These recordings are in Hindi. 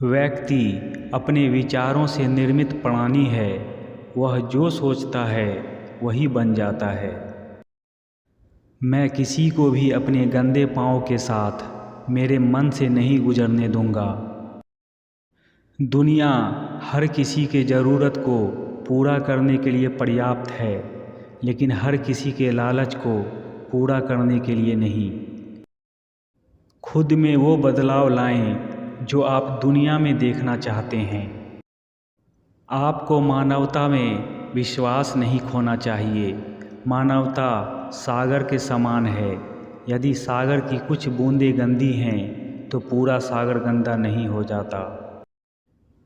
व्यक्ति अपने विचारों से निर्मित प्राणी है। वह जो सोचता है वही बन जाता है। मैं किसी को भी अपने गंदे पाँव के साथ मेरे मन से नहीं गुजरने दूंगा। दुनिया हर किसी के ज़रूरत को पूरा करने के लिए पर्याप्त है, लेकिन हर किसी के लालच को पूरा करने के लिए नहीं। खुद में वो बदलाव लाएं जो आप दुनिया में देखना चाहते हैं। आपको मानवता में विश्वास नहीं खोना चाहिए। मानवता सागर के समान है। यदि सागर की कुछ बूंदें गंदी हैं तो पूरा सागर गंदा नहीं हो जाता।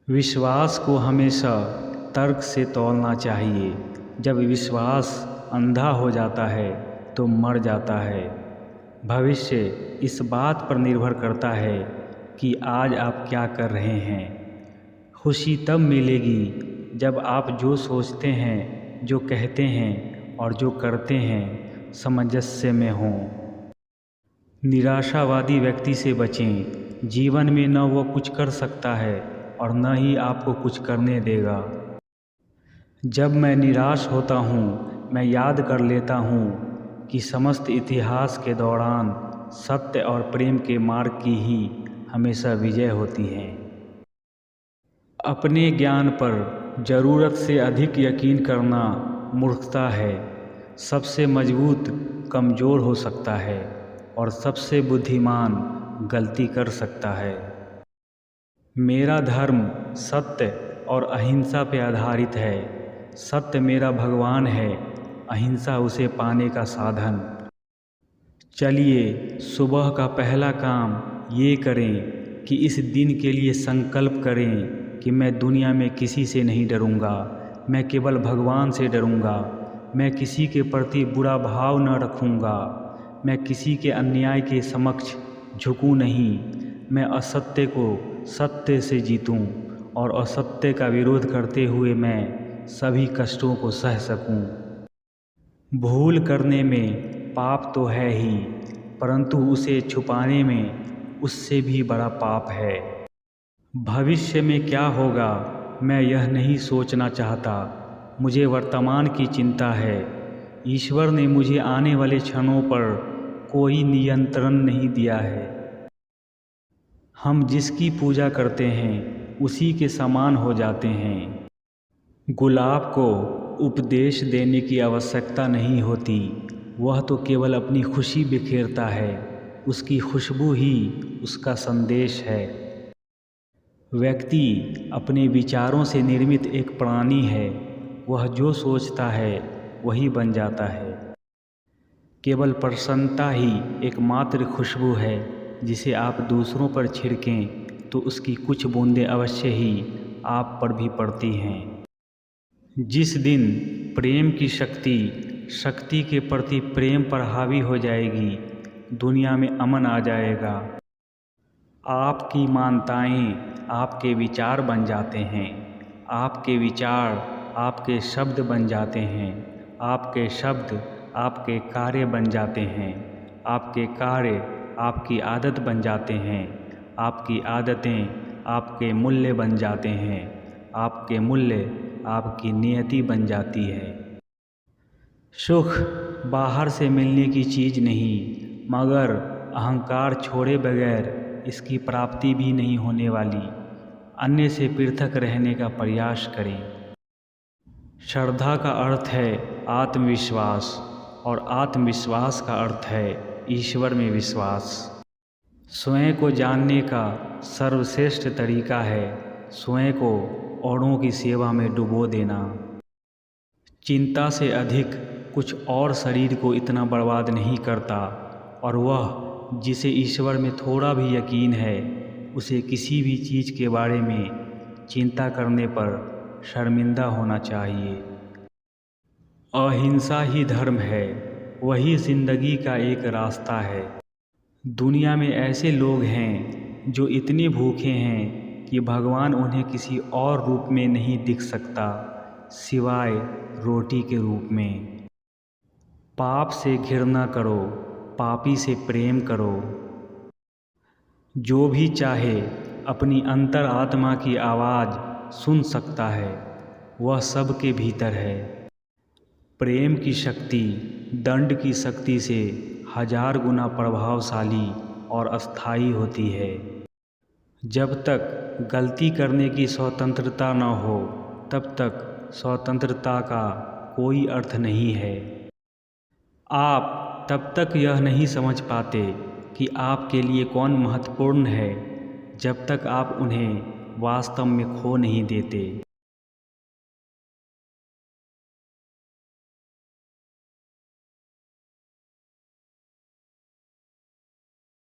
विश्वास को हमेशा तर्क से तौलना चाहिए। जब विश्वास अंधा हो जाता है तो मर जाता है। भविष्य इस बात पर निर्भर करता है कि आज आप क्या कर रहे हैं। खुशी तब मिलेगी जब आप जो सोचते हैं, जो कहते हैं और जो करते हैं सामंजस्य में हों। निराशावादी व्यक्ति से बचें। जीवन में न वो कुछ कर सकता है और न ही आपको कुछ करने देगा। जब मैं निराश होता हूँ, मैं याद कर लेता हूँ कि समस्त इतिहास के दौरान सत्य और प्रेम के मार्ग की ही हमेशा विजय होती है। अपने ज्ञान पर ज़रूरत से अधिक यकीन करना मूर्खता है। सबसे मजबूत कमज़ोर हो सकता है और सबसे बुद्धिमान गलती कर सकता है। मेरा धर्म सत्य और अहिंसा पर आधारित है। सत्य मेरा भगवान है, अहिंसा उसे पाने का साधन। चलिए सुबह का पहला काम ये करें कि इस दिन के लिए संकल्प करें कि मैं दुनिया में किसी से नहीं डरूंगा। मैं केवल भगवान से डरूंगा। मैं किसी के प्रति बुरा भाव न रखूंगा। मैं किसी के अन्याय के समक्ष झुकूं नहीं। मैं असत्य को सत्य से जीतूं और असत्य का विरोध करते हुए मैं सभी कष्टों को सह सकूं। भूल करने में पाप तो है ही, परंतु उसे छुपाने में उससे भी बड़ा पाप है। भविष्य में क्या होगा मैं यह नहीं सोचना चाहता। मुझे वर्तमान की चिंता है। ईश्वर ने मुझे आने वाले क्षणों पर कोई नियंत्रण नहीं दिया है। हम जिसकी पूजा करते हैं उसी के समान हो जाते हैं। गुलाब को उपदेश देने की आवश्यकता नहीं होती। वह तो केवल अपनी खुशी बिखेरता है। उसकी खुशबू ही उसका संदेश है। व्यक्ति अपने विचारों से निर्मित एक प्राणी है। वह जो सोचता है वही बन जाता है। केवल प्रसन्नता ही एकमात्र खुशबू है जिसे आप दूसरों पर छिड़कें तो उसकी कुछ बूंदें अवश्य ही आप पर भी पड़ती हैं। जिस दिन प्रेम की शक्ति के प्रति प्रेम पर हावी हो जाएगी, दुनिया में अमन आ जाएगा। आपकी मान्यताएं आपके विचार बन जाते हैं। आपके विचार आपके शब्द बन जाते हैं। आपके शब्द आपके कार्य बन जाते हैं। आपके कार्य आपकी आदत बन जाते हैं। आपकी आदतें आपके मूल्य बन जाते हैं। आपके मूल्य आपकी नियति बन जाती है। सुख बाहर से मिलने की चीज़ नहीं, मगर अहंकार छोड़े बगैर इसकी प्राप्ति भी नहीं होने वाली। अन्य से पृथक रहने का प्रयास करें। श्रद्धा का अर्थ है आत्मविश्वास और आत्मविश्वास का अर्थ है ईश्वर में विश्वास। स्वयं को जानने का सर्वश्रेष्ठ तरीका है स्वयं को औरों की सेवा में डुबो देना। चिंता से अधिक कुछ और शरीर को इतना बर्बाद नहीं करता, और वह जिसे ईश्वर में थोड़ा भी यकीन है उसे किसी भी चीज़ के बारे में चिंता करने पर शर्मिंदा होना चाहिए। अहिंसा ही धर्म है, वही जिंदगी का एक रास्ता है। दुनिया में ऐसे लोग हैं जो इतने भूखे हैं कि भगवान उन्हें किसी और रूप में नहीं दिख सकता सिवाय रोटी के रूप में। पाप से घृणा करो, पापी से प्रेम करो। जो भी चाहे अपनी अंतर आत्मा की आवाज़ सुन सकता है, वह सबके भीतर है। प्रेम की शक्ति दंड की शक्ति से 1000 गुना प्रभावशाली और अस्थायी होती है। जब तक गलती करने की स्वतंत्रता न हो, तब तक स्वतंत्रता का कोई अर्थ नहीं है। आप तब तक यह नहीं समझ पाते कि आपके लिए कौन महत्वपूर्ण है, जब तक आप उन्हें वास्तव में खो नहीं देते।